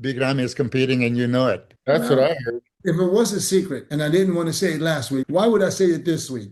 Big Ramy is competing and you know it. That's what I heard. If it was a secret and I didn't want to say it last week, why would I say it this week?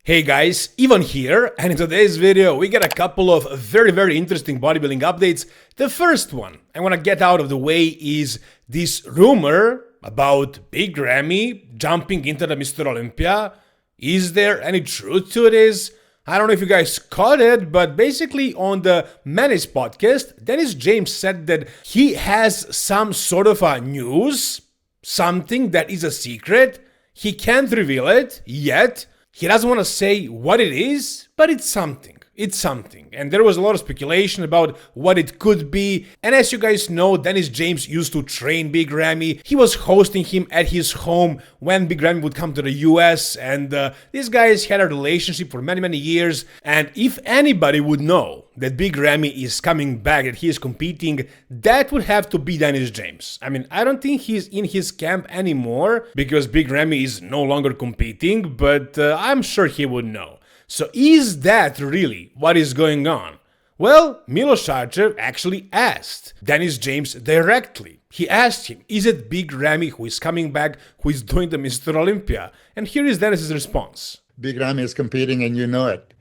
Hey guys, Ivan here, and in today's video we got a couple of very interesting bodybuilding updates. The first one I want to get out of the way is this rumor about Big Ramy jumping into the Mr. Olympia. Is there any truth to this? I don't know if you guys caught it, but basically on the Menace podcast, Dennis James said that he has some sort of a news, something that is a secret. He can't reveal it yet. He doesn't want to say what it is, but it's something. It's something. And there was a lot of speculation about what it could be. And as you guys know, Dennis James used to train Big Ramy. He was hosting him at his home when Big Ramy would come to the US. And these guys had a relationship for many years. And if anybody would know that Big Ramy is coming back, that he is competing, that would have to be Dennis James. I mean, I don't think he's in his camp anymore because Big Ramy is no longer competing, but I'm sure he would know. So is that really what is going on? Well, Milos Archer actually asked Dennis James directly. He asked him, is it Big Ramy who is coming back, who is doing the Mr. Olympia? And here is Dennis's response. Big Ramy is competing and you know it.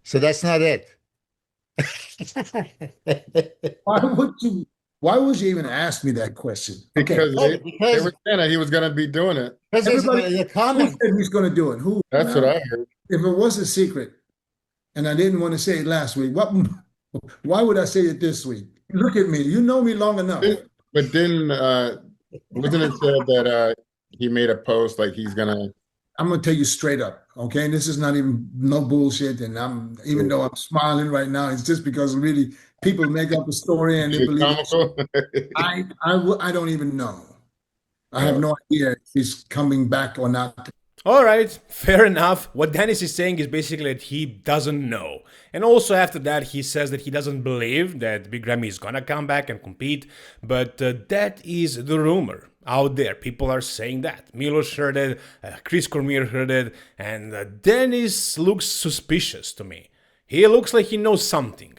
So that's not it. Why would you even ask me that question? Because Okay. they were saying that he was going to be doing it. Because Everybody- the Who comment, said he's going to do it? Who? That's what I heard. If it was a secret and I didn't want to say it last week, why would I say it this week? Look at me. You know me long enough. But then, wasn't it said that he made a post like he's going to... I'm going to tell you straight up, okay? And this is not even no bullshit. And even though I'm smiling right now, it's just because really people make up a story and they believe it. I don't even know. I have no idea if he's coming back or not. Alright, fair enough. What Dennis is saying is basically that he doesn't know. And also after that he says that he doesn't believe that Big Ramy is gonna come back and compete. But that is the rumor out there. People are saying that. Milos heard it, Chris Cormier heard it, and Dennis looks suspicious to me. He looks like he knows something.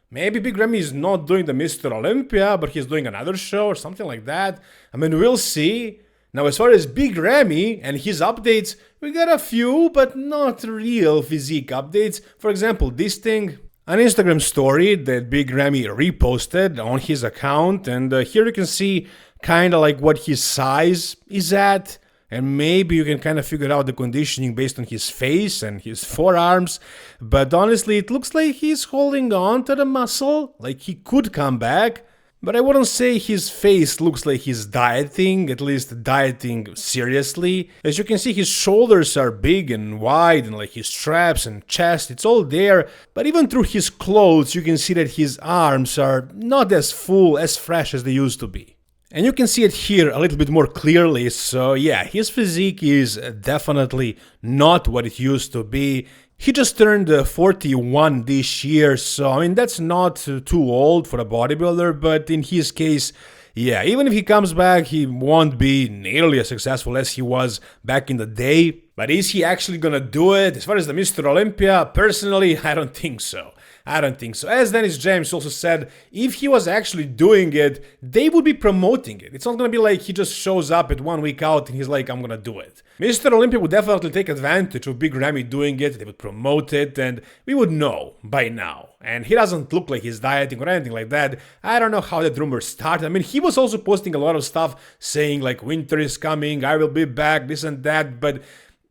Maybe Big Ramy is not doing the Mr. Olympia, but he's doing another show or something like that. I mean, we'll see. Now, as far as Big Ramy and his updates, we got a few, but not real physique updates. For example, this thing, an Instagram story that Big Ramy reposted on his account, and here you can see kind of like what his size is at, and maybe you can kind of figure out the conditioning based on his face and his forearms, but honestly, it looks like he's holding on to the muscle, like he could come back. But I wouldn't say his face looks like he's dieting, at least dieting seriously. As you can see, his shoulders are big and wide, and like his traps and chest, it's all there. But even through his clothes, you can see that his arms are not as full, as fresh as they used to be. And you can see it here a little bit more clearly, so yeah, his physique is definitely not what it used to be. He just turned 41 this year, so I mean that's not too old for a bodybuilder, but in his case, yeah, even if he comes back, he won't be nearly as successful as he was back in the day. But is he actually gonna do it? As far as the Mr. Olympia, personally, I don't think so. I don't think so. As Dennis James also said, if he was actually doing it, they would be promoting it. It's not gonna be like he just shows up at 1 week out and he's like, I'm gonna do it. Mr. Olympia would definitely take advantage of Big Ramy doing it, they would promote it, and we would know by now. And he doesn't look like he's dieting or anything like that. I don't know how that rumor started. I mean, he was also posting a lot of stuff saying like winter is coming, I will be back, this and that, but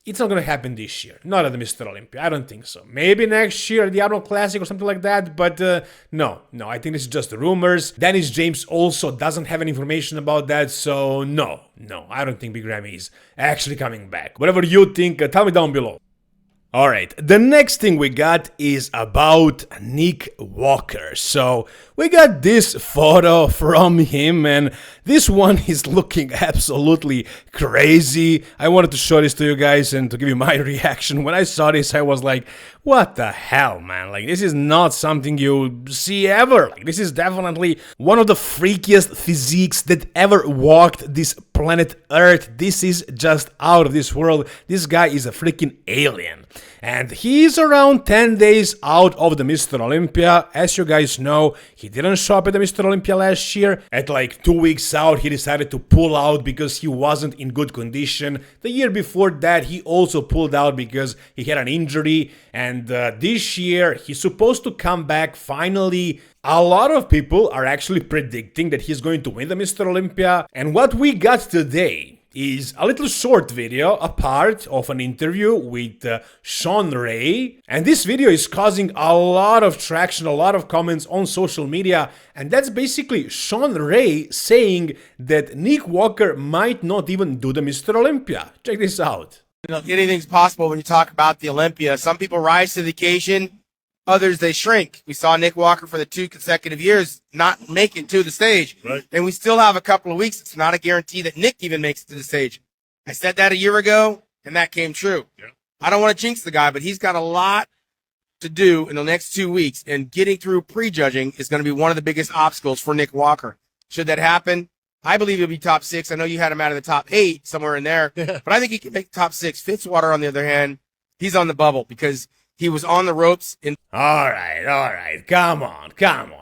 it's not going to happen this year. Not at the Mr. Olympia. I don't think so. Maybe next year at the Arnold Classic or something like that. But no. I think this is just rumors. Dennis James also doesn't have any information about that. So no. I don't think Big Ramy is actually coming back. Whatever you think, tell me down below. Alright, the next thing we got is about Nick Walker. So, we got this photo from him, and this one is looking absolutely crazy. I wanted to show this to you guys and to give you my reaction. When I saw this, I was like, what the hell, man? Like, this is not something you see ever. Like, this is definitely one of the freakiest physiques that ever walked this planet Earth. This is just out of this world. This guy is a freaking alien. And he's around 10 days out of the Mr. Olympia. As you guys know, he didn't show up at the Mr. Olympia last year. At like 2 weeks out, he decided to pull out because he wasn't in good condition. The year before that, he also pulled out because he had an injury. And this year, he's supposed to come back finally. A lot of people are actually predicting that he's going to win the Mr. Olympia. And what we got today is a little short video, a part of an interview with Shawn Ray. And this video is causing a lot of traction, a lot of comments on social media. And that's basically Shawn Ray saying that Nick Walker might not even do the Mr. Olympia. Check this out. You know, anything's possible when you talk about the Olympia. Some people rise to the occasion, others they shrink. We saw Nick Walker for the 2 consecutive years not make it to the stage. Right. And we still have a couple of weeks. It's not a guarantee that Nick even makes it to the stage. I said that a year ago, and that came true. Yeah. I don't want to jinx the guy, but he's got a lot to do in the next 2 weeks, and getting through prejudging is going to be one of the biggest obstacles for Nick Walker. Should that happen, I believe he'll be top 6. I know you had him out of the top 8, somewhere in there, but I think he can make top 6. Fitzwater, on the other hand, he's on the bubble because he was on the ropes. All right. Come on.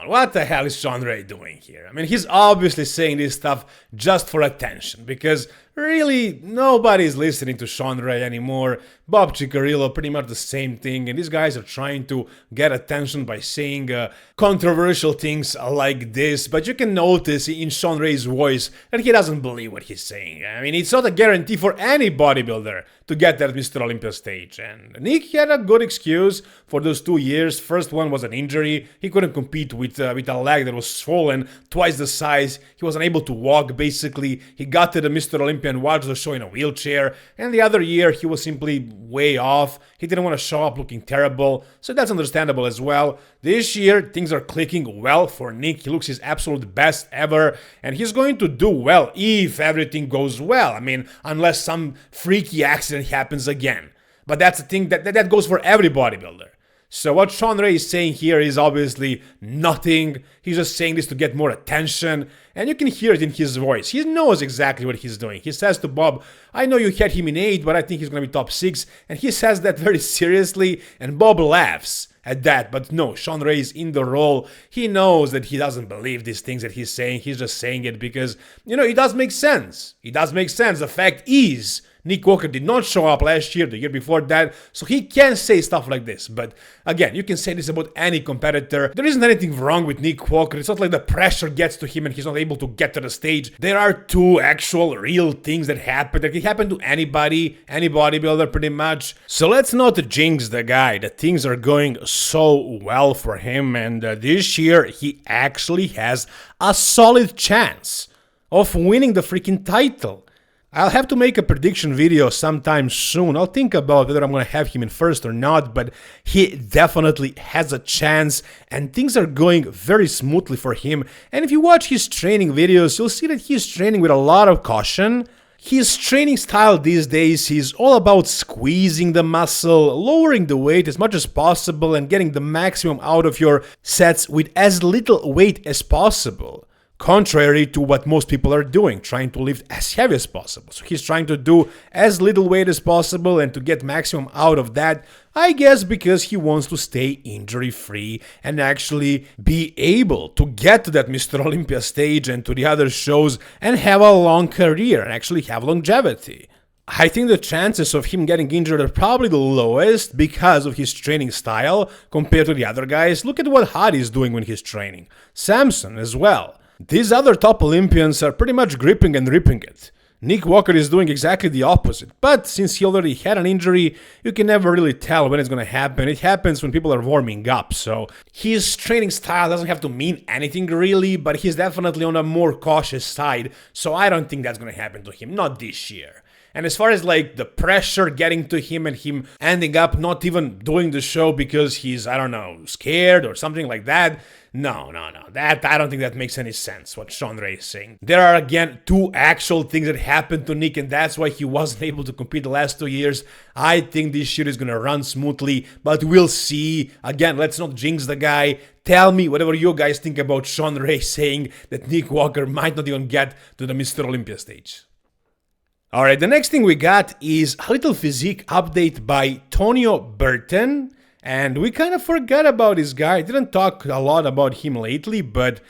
What the hell is Shawn Ray doing here? I mean, he's obviously saying this stuff just for attention because really nobody's listening to Shawn Ray anymore. Bob Cicherillo, pretty much the same thing. And these guys are trying to get attention by saying controversial things like this. But you can notice in Shawn Ray's voice that he doesn't believe what he's saying. I mean, it's not a guarantee for any bodybuilder to get that Mr. Olympia stage. And Nick had a good excuse for those 2 years. First one was an injury. He couldn't compete with a leg that was swollen, twice the size. He was unable to walk, basically. He got to the Mr. Olympia and watched the show in a wheelchair. And the other year, he was simply way off. He didn't want to show up looking terrible. So that's understandable as well. This year, things are clicking well for Nick. He looks his absolute best ever. And he's going to do well if everything goes well. I mean, unless some freaky accident happens again. But that's the thing that goes for every bodybuilder. So what Shawn Ray is saying here is obviously nothing. He's just saying this to get more attention. And you can hear it in his voice. He knows exactly what he's doing. He says to Bob, I know you had him in 8, but I think he's going to be top 6. And he says that very seriously. And Bob laughs at that. But no, Shawn Ray is in the role. He knows that he doesn't believe these things that he's saying. He's just saying it because, you know, it does make sense. It does make sense. The fact is, Nick Walker did not show up last year, the year before that, so he can say stuff like this. But again, you can say this about any competitor. There isn't anything wrong with Nick Walker. It's not like the pressure gets to him and he's not able to get to the stage. There are 2 actual real things that happen. That can happen to anybody, any bodybuilder pretty much. So let's not jinx the guy. The things are going so well for him, and this year he actually has a solid chance of winning the freaking title. I'll have to make a prediction video sometime soon. I'll think about whether I'm going to have him in first or not, but he definitely has a chance and things are going very smoothly for him. And if you watch his training videos, you'll see that he's training with a lot of caution. His training style these days is all about squeezing the muscle, lowering the weight as much as possible and getting the maximum out of your sets with as little weight as possible. Contrary to what most people are doing, trying to lift as heavy as possible. So he's trying to do as little weight as possible and to get maximum out of that, I guess because he wants to stay injury-free and actually be able to get to that Mr. Olympia stage and to the other shows and have a long career and actually have longevity. I think the chances of him getting injured are probably the lowest because of his training style compared to the other guys. Look at what Hadi is doing when he's training. Samson as well. These other top Olympians are pretty much gripping and ripping it. Nick Walker is doing exactly the opposite, but since he already had an injury, you can never really tell when it's going to happen. It happens when people are warming up, so his training style doesn't have to mean anything really, but he's definitely on a more cautious side, so I don't think that's going to happen to him, not this year. And as far as like the pressure getting to him and him ending up not even doing the show because he's, I don't know, scared or something like that, no. That I don't think that makes any sense, what Shawn Ray is saying. There are, again, 2 actual things that happened to Nick, and that's why he wasn't able to compete the last 2 years. I think this shit is going to run smoothly, but we'll see. Again, let's not jinx the guy. Tell me whatever you guys think about Shawn Ray saying that Nick Walker might not even get to the Mr. Olympia stage. All right, the next thing we got is a little physique update by Tonio Burton. And we kind of forgot about this guy. I didn't talk a lot about him lately, but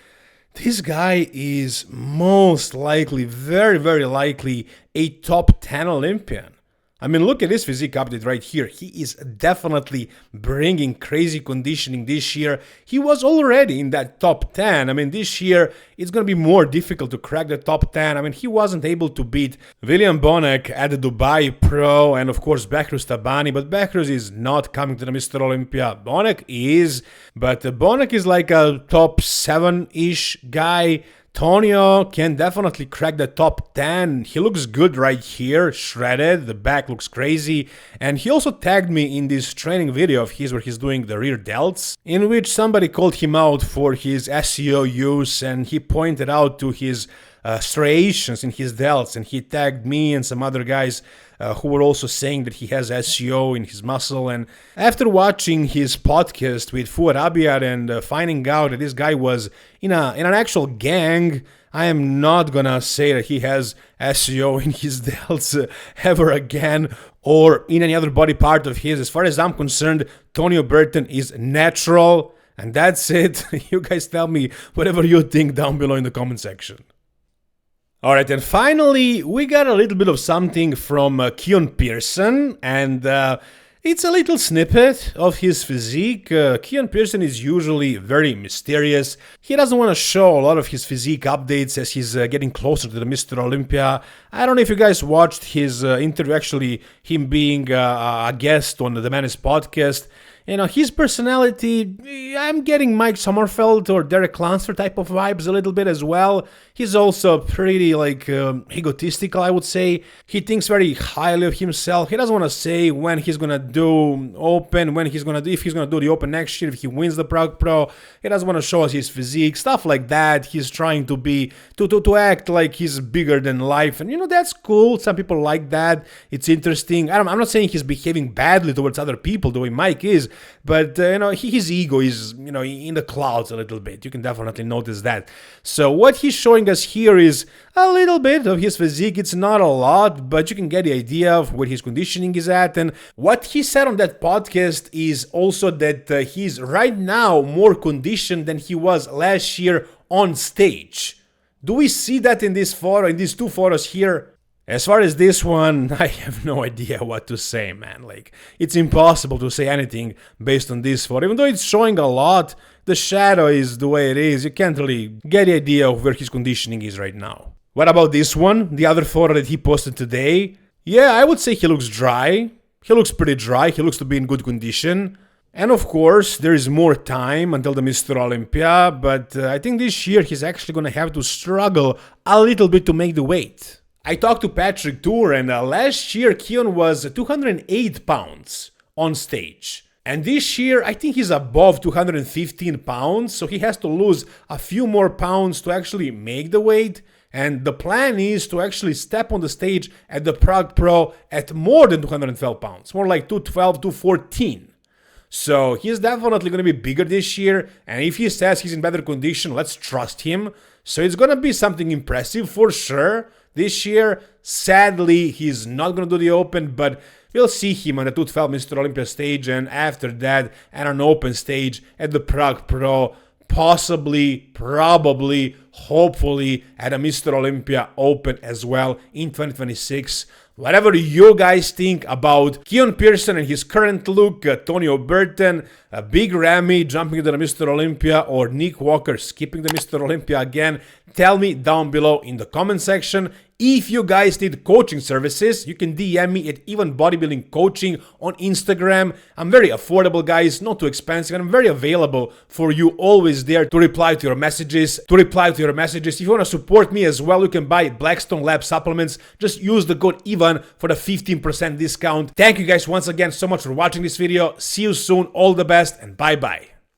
this guy is most likely, very, very likely, a top 10 Olympian. I mean, look at this physique update right here. He is definitely bringing crazy conditioning this year. He was already in that top 10. I mean, this year, it's going to be more difficult to crack the top 10. I mean, he wasn't able to beat William Bonac at the Dubai Pro and, of course, Behruz Tabani. But Behruz is not coming to the Mr. Olympia. Bonac is, but Bonac is like a top 7-ish guy. Tonio can definitely crack the top 10. He looks good right here, shredded, the back looks crazy. And he also tagged me in this training video of his where he's doing the rear delts, in which somebody called him out for his SEO use, and he pointed out to his striations in his delts, and he tagged me and some other guys who were also saying that he has SEO in his muscle. And after watching his podcast with Fouad Abiad and finding out that this guy was in an actual gang, I am not gonna say that he has SEO in his delts ever again or in any other body part of his. As far as I'm concerned, Tonio Burton is natural, and that's it. You guys tell me whatever you think down below in the comment section. Alright, and finally, we got a little bit of something from Keone Pearson, and it's a little snippet of his physique. Keone Pearson is usually very mysterious. He doesn't want to show a lot of his physique updates as he's getting closer to the Mr. Olympia. I don't know if you guys watched his interview, actually, him being a guest on the Menace podcast. You know, his personality, I'm getting Mike Sommerfeld or Derek Lancer type of vibes a little bit as well. He's also pretty, like, egotistical, I would say. He thinks very highly of himself. He doesn't want to say when he's going to do open, if he's going to do the open next year, if he wins the Prague Pro. He doesn't want to show us his physique, stuff like that. He's trying to be, to act like he's bigger than life. And, you know, that's cool. Some people like that. It's interesting. I'm not saying he's behaving badly towards other people the way Mike is. But, you know, his ego is, you know, in the clouds a little bit. You can definitely notice that. So what he's showing us here is a little bit of his physique. It's not a lot, but you can get the idea of where his conditioning is at. And what he said on that podcast is also that he's right now more conditioned than he was last year on stage. Do we see that in this photo, in these two photos here? As far as this one, I have no idea what to say, man. Like, it's impossible to say anything based on this photo. Even though it's showing a lot, the shadow is the way it is. You can't really get the idea of where his conditioning is right now. What about this one? The other photo that he posted today? Yeah, I would say he looks dry. He looks pretty dry. He looks to be in good condition. And of course, there is more time until the Mr. Olympia, but I think this year he's actually going to have to struggle a little bit to make the weight. I talked to Patrick Tour, and last year Keone was 208 pounds on stage. And this year, I think he's above 215 pounds, so he has to lose a few more pounds to actually make the weight. And the plan is to actually step on the stage at the Prague Pro at more than 212 pounds, more like 212, 214. So he's definitely going to be bigger this year, and if he says he's in better condition, let's trust him. So it's going to be something impressive for sure. This year, sadly, he's not going to do the Open, but we'll see him on the 212 Mr. Olympia stage, and after that, at an open stage at the Prague Pro, possibly, probably, hopefully, at a Mr. Olympia Open as well in 2026. Whatever you guys think about Keone Pearson and his current look, Tonio Burton, Big Ramy jumping into the Mr. Olympia, or Nick Walker skipping the Mr. Olympia again, tell me down below in the comment section. If you guys need coaching services, you can DM me at Even Bodybuilding Coaching on Instagram. I'm very affordable, guys, not too expensive, and I'm very available for you, always there to reply to your messages. If you want to support me as well, you can buy Blackstone Lab supplements. Just use the code EVAN for the 15% discount. Thank you guys once again so much for watching this video. See you soon, all the best, and bye-bye.